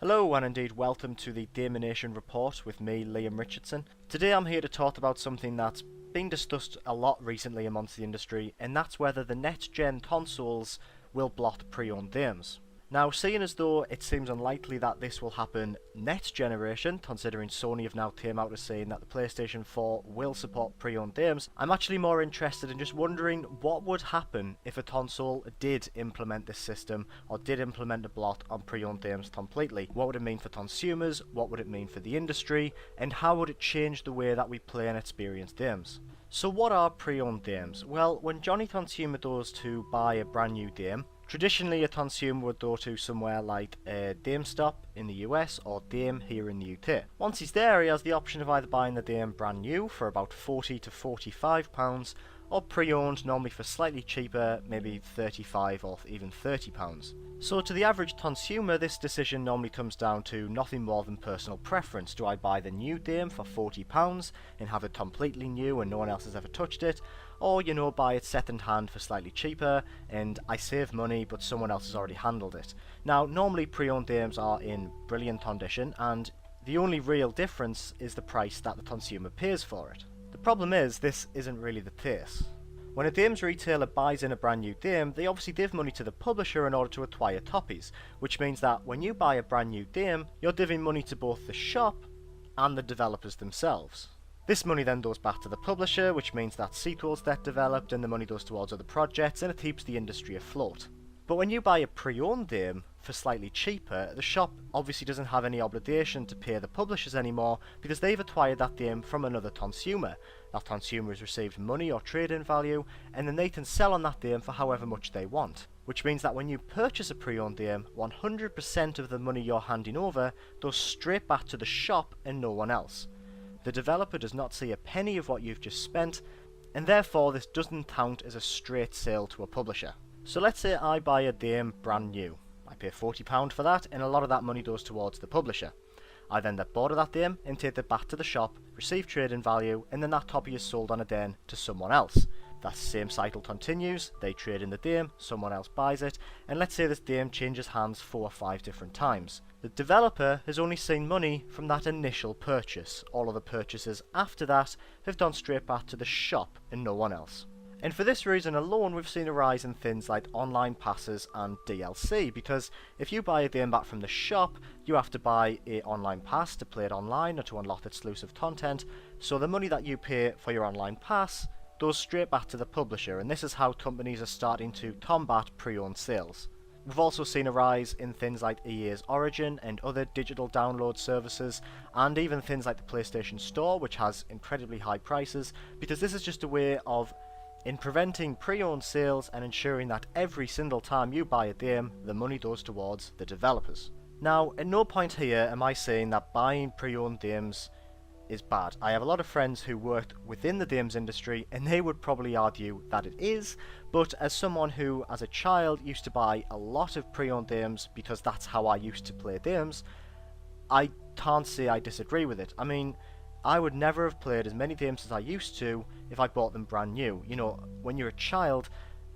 Hello and indeed welcome to the Daemonation Report with me, Liam Richardson. Today I'm here to talk about something that's been discussed a lot recently amongst the industry, and that's whether the next-gen consoles will blot pre-owned games. Now, seeing as though it seems unlikely that this will happen next generation, considering Sony have now came out as saying that the PlayStation 4 will support pre-owned games, I'm actually more interested in just wondering what would happen if a console did implement this system, or did implement a blot on pre-owned games completely. What would it mean for consumers, what would it mean for the industry, and how would it change the way that we play and experience games? So what are pre-owned games? Well, when Johnny Consumer goes to buy a brand new game, traditionally, a consumer would go to somewhere like a GameStop in the US or Game here in the UK. Once he's there, he has the option of either buying the game brand new for about £40 to £45 or pre-owned, normally for slightly cheaper, maybe £35 or even £30. So to the average consumer, this decision normally comes down to nothing more than personal preference. Do I buy the new game for £40 and have it completely new and no one else has ever touched it? Or, buy it second hand for slightly cheaper and I save money but someone else has already handled it. Now, normally pre-owned games are in brilliant condition and the only real difference is the price that the consumer pays for it. The problem is, this isn't really the case. When a games retailer buys in a brand new game, they obviously give money to the publisher in order to acquire copies, which means that when you buy a brand new game, you're giving money to both the shop and the developers themselves. This money then goes back to the publisher, which means that sequels get developed and the money goes towards other projects and it keeps the industry afloat. But when you buy a pre-owned game for slightly cheaper, the shop obviously doesn't have any obligation to pay the publishers anymore because they've acquired that game from another consumer. That consumer has received money or trade-in value and then they can sell on that game for however much they want. Which means that when you purchase a pre-owned game, 100% of the money you're handing over goes straight back to the shop and no one else. The developer does not see a penny of what you've just spent, and therefore this doesn't count as a straight sale to a publisher. So let's say I buy a game brand new. I pay £40 for that, and a lot of that money goes towards the publisher. I then get bored of that game and take it back to the shop, receive trade-in value, and then that copy is sold on a den to someone else. That same cycle continues, they trade in the game, someone else buys it, and let's say this game changes hands 4 or 5 different times. The developer has only seen money from that initial purchase. All of the purchases after that have gone straight back to the shop and no one else. And for this reason alone, we've seen a rise in things like online passes and DLC, because if you buy a game back from the shop, you have to buy an online pass to play it online or to unlock exclusive content, so the money that you pay for your online pass goes straight back to the publisher, and this is how companies are starting to combat pre-owned sales. We've also seen a rise in things like EA's Origin and other digital download services, and even things like the PlayStation Store, which has incredibly high prices, because this is just a way of preventing pre-owned sales and ensuring that every single time you buy a game, the money goes towards the developers. Now, at no point here am I saying that buying pre-owned games is bad. I have a lot of friends who worked within the games industry and they would probably argue that it is, but as someone who as a child used to buy a lot of pre-owned games because that's how I used to play games, I can't say I disagree with it. I mean, I would never have played as many games as I used to if I bought them brand new. When you're a child,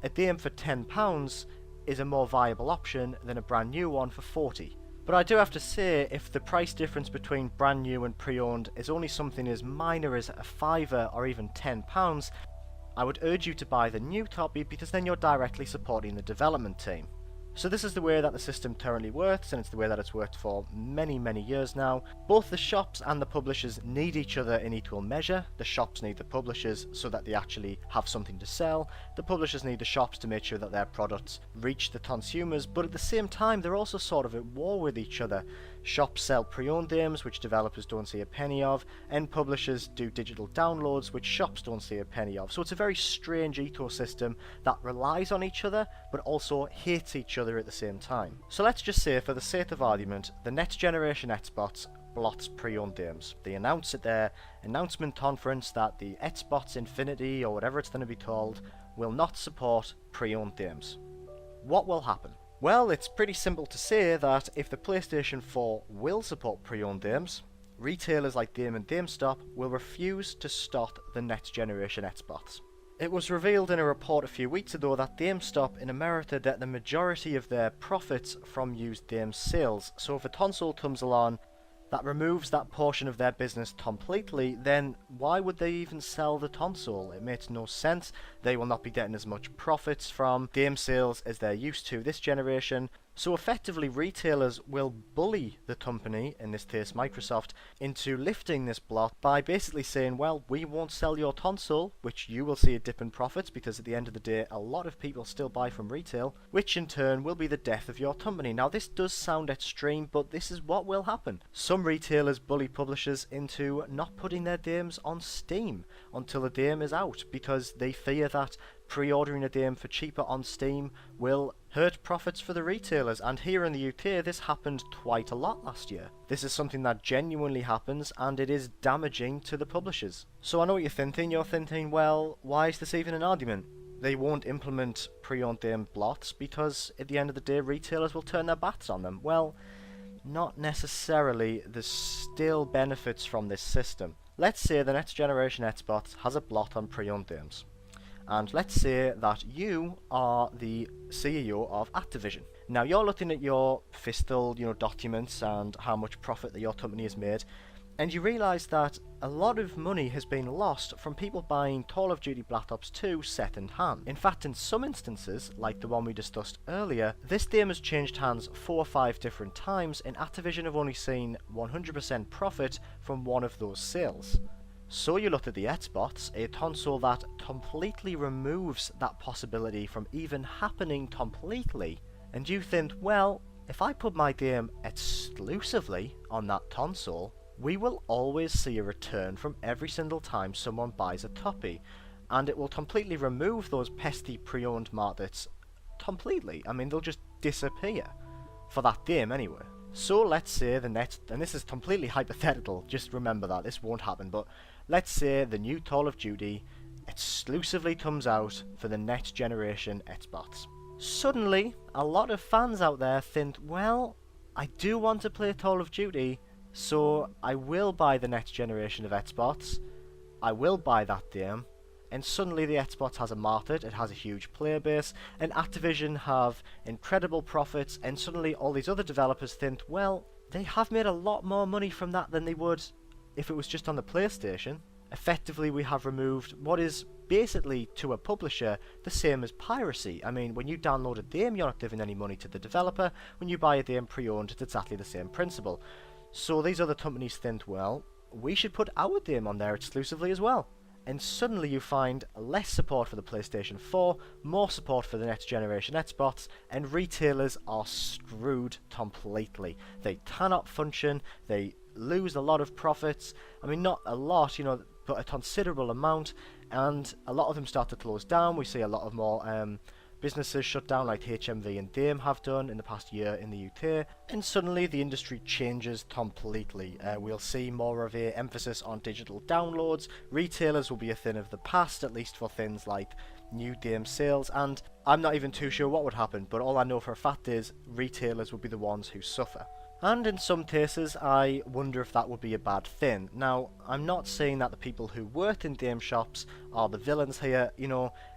a game for £10 is a more viable option than a brand new one for £40. But I do have to say, if the price difference between brand new and pre-owned is only something as minor as a fiver or even £10, I would urge you to buy the new copy because then you're directly supporting the development team. So this is the way that the system currently works, and it's the way that it's worked for many, many years now. Both the shops and the publishers need each other in equal measure. The shops need the publishers so that they actually have something to sell. The publishers need the shops to make sure that their products reach the consumers, but at the same time they're also sort of at war with each other. Shops sell pre-owned games, which developers don't see a penny of, and publishers do digital downloads, which shops don't see a penny of. So it's a very strange ecosystem that relies on each other, but also hates each other at the same time. So let's just say, for the sake of argument, the next generation Xbox blots pre-owned games. They announce at their announcement conference that the Xbox Infinity, or whatever it's going to be called, will not support pre-owned games. What will happen? Well, it's pretty simple to say that if the PlayStation 4 will support pre-owned games, retailers like Game and GameStop will refuse to stock the next generation Xbox. It was revealed in a report a few weeks ago that GameStop in America get the majority of their profits from used game sales. So if a console comes along that removes that portion of their business completely, then why would they even sell the console? It makes no sense. They will not be getting as much profits from game sales as they're used to this generation. So effectively, retailers will bully the company, in this case Microsoft, into lifting this block by basically saying, well, we won't sell your console, which you will see a dip in profits because at the end of the day a lot of people still buy from retail, which in turn will be the death of your company. Now this does sound extreme, but this is what will happen. Some retailers bully publishers into not putting their games on Steam until the game is out because they fear that pre-ordering a game for cheaper on Steam will hurt profits for the retailers, and here in the UK this happened quite a lot last year. This is something that genuinely happens and it is damaging to the publishers. So I know what you're thinking, well, why is this even an argument? They won't implement pre-owned game blots because at the end of the day retailers will turn their backs on them. Well, not necessarily. There's still benefits from this system. Let's say the next generation Xbox has a blot on pre-owned games. And let's say that you are the CEO of Activision. Now you're looking at your fiscal, documents and how much profit that your company has made, and you realise that a lot of money has been lost from people buying Call of Duty Black Ops 2 second hand. In fact, in some instances, like the one we discussed earlier, this game has changed hands 4 or 5 different times, and Activision have only seen 100% profit from one of those sales. So you look at the Xbox, a console that completely removes that possibility from even happening completely, and you think, well, if I put my game exclusively on that console, we will always see a return from every single time someone buys a copy, and it will completely remove those pesky pre-owned markets completely. I mean, they'll just disappear, for that game anyway. So let's say the next, and this is completely hypothetical, just remember that, this won't happen, but let's say the new Call of Duty exclusively comes out for the next generation Xbox. Suddenly, a lot of fans out there think, well, I do want to play Call of Duty, so I will buy the next generation of Xbox, I will buy that game, and suddenly the Xbox has a market, it has a huge player base, and Activision have incredible profits, and suddenly all these other developers think, well, they have made a lot more money from that than they would if it was just on the PlayStation. Effectively, we have removed what is basically, to a publisher, the same as piracy. I mean, when you download a game, you're not giving any money to the developer. When you buy a game pre-owned, it's exactly the same principle. So these other companies think, well, we should put our game on there exclusively as well. And suddenly you find less support for the PlayStation 4, more support for the next generation Xbox, and retailers are screwed completely. They cannot function, they lose a lot of profits. I mean, not a lot, but a considerable amount, and a lot of them start to close down. We see a lot of more businesses shut down, like HMV and Dame have done in the past year in the UK, and suddenly the industry changes completely. We'll see more of a emphasis on digital downloads. Retailers will be a thing of the past, at least for things like new game sales, and I'm not even too sure what would happen, but all I know for a fact is retailers will be the ones who suffer. And in some cases, I wonder if that would be a bad thing. Now, I'm not saying that the people who work in game shops are the villains here.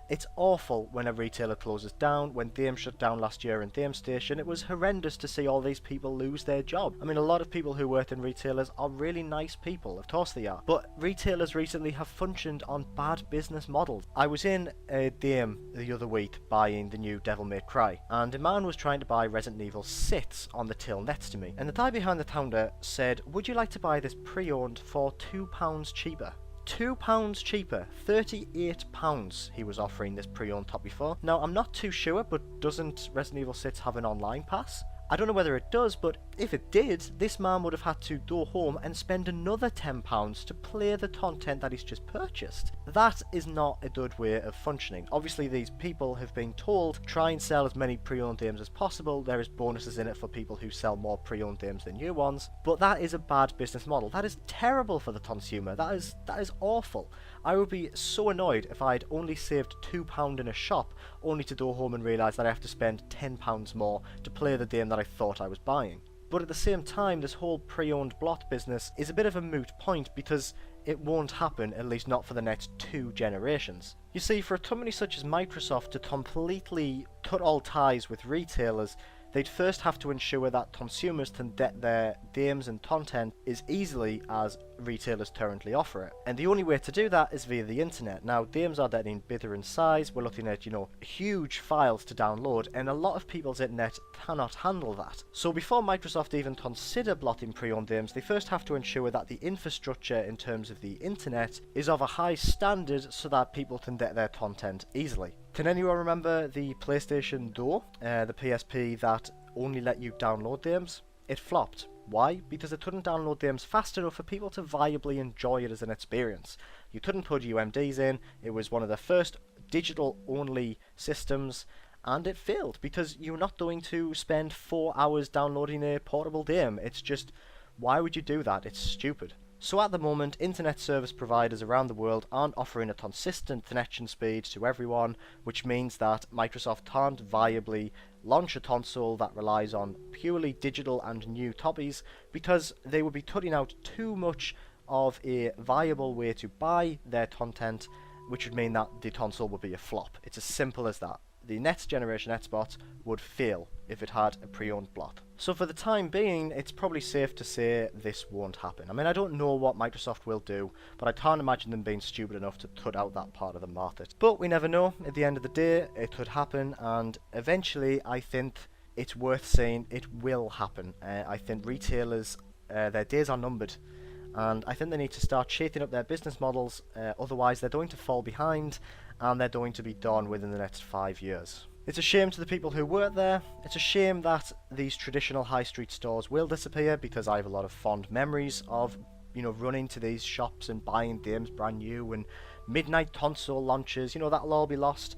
It's awful when a retailer closes down. When Dame shut down last year in Dame Station, it was horrendous to see all these people lose their job. I mean, a lot of people who work in retailers are really nice people, of course they are. But retailers recently have functioned on bad business models. I was in a Dame the other week buying the new Devil May Cry, and a man was trying to buy Resident Evil 6 on the till next to me. And the guy behind the counter said, would you like to buy this pre-owned for £2 cheaper? £2 cheaper, £38 he was offering this pre-owned copy for. Now, I'm not too sure, but doesn't Resident Evil 6 have an online pass? I don't know whether it does, but if it did, this man would have had to go home and spend another £10 to play the content that he's just purchased. That is not a good way of functioning. Obviously, these people have been told, try and sell as many pre-owned games as possible. There is bonuses in it for people who sell more pre-owned games than new ones, but that is a bad business model. That is terrible for the consumer. That is awful. I would be so annoyed if I'd only saved £2 in a shop, only to go home and realise that I have to spend £10 more to play the game that I thought I was buying. But at the same time, this whole pre-owned blot business is a bit of a moot point, because it won't happen, at least not for the next 2 generations. You see, for a company such as Microsoft to completely cut all ties with retailers, they'd first have to ensure that consumers can get their games and content as easily as retailers currently offer it. And the only way to do that is via the internet. Now, games are getting bigger in size, we're looking at, huge files to download, and a lot of people's internet cannot handle that. So before Microsoft even consider blocking pre-owned games, they first have to ensure that the infrastructure in terms of the internet is of a high standard so that people can get their content easily. Can anyone remember the PlayStation Door, the PSP that only let you download games? It flopped. Why? Because it couldn't download games fast enough for people to viably enjoy it as an experience. You couldn't put UMDs in, it was one of the first digital-only systems, and it failed because you're not going to spend 4 hours downloading a portable game. It's just, why would you do that? It's stupid. So at the moment, internet service providers around the world aren't offering a consistent connection speed to everyone, which means that Microsoft can't viably launch a console that relies on purely digital and new copies, because they would be cutting out too much of a viable way to buy their content, which would mean that the console would be a flop. It's as simple as that. The next generation Xbox would fail if it had a pre-owned block. So for the time being, it's probably safe to say this won't happen. I mean, I don't know what Microsoft will do, but I can't imagine them being stupid enough to cut out that part of the market. But we never know. At the end of the day, it could happen, and eventually I think it's worth saying it will happen. I think retailers, their days are numbered, and I think they need to start shaping up their business models, otherwise they're going to fall behind, and they're going to be done within the next 5 years. It's a shame to the people who work there. It's a shame that these traditional high street stores will disappear, because I have a lot of fond memories of, running to these shops and buying games brand new, and midnight console launches, that'll all be lost.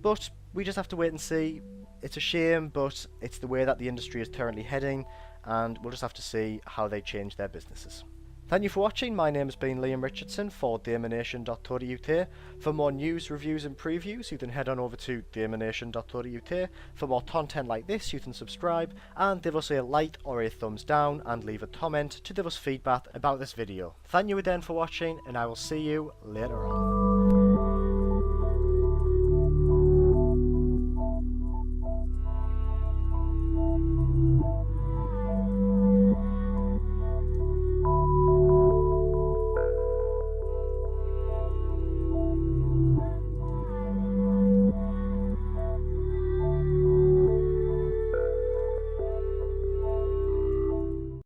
But we just have to wait and see. It's a shame, but it's the way that the industry is currently heading, and we'll just have to see how they change their businesses. Thank you for watching. My name has been Liam Richardson for gamerNation.co.uk. For more news, reviews and previews, you can head on over to gamerNation.co.uk. For more content like this, you can subscribe and give us a like or a thumbs down, and leave a comment to give us feedback about this video. Thank you again for watching, and I will see you later on.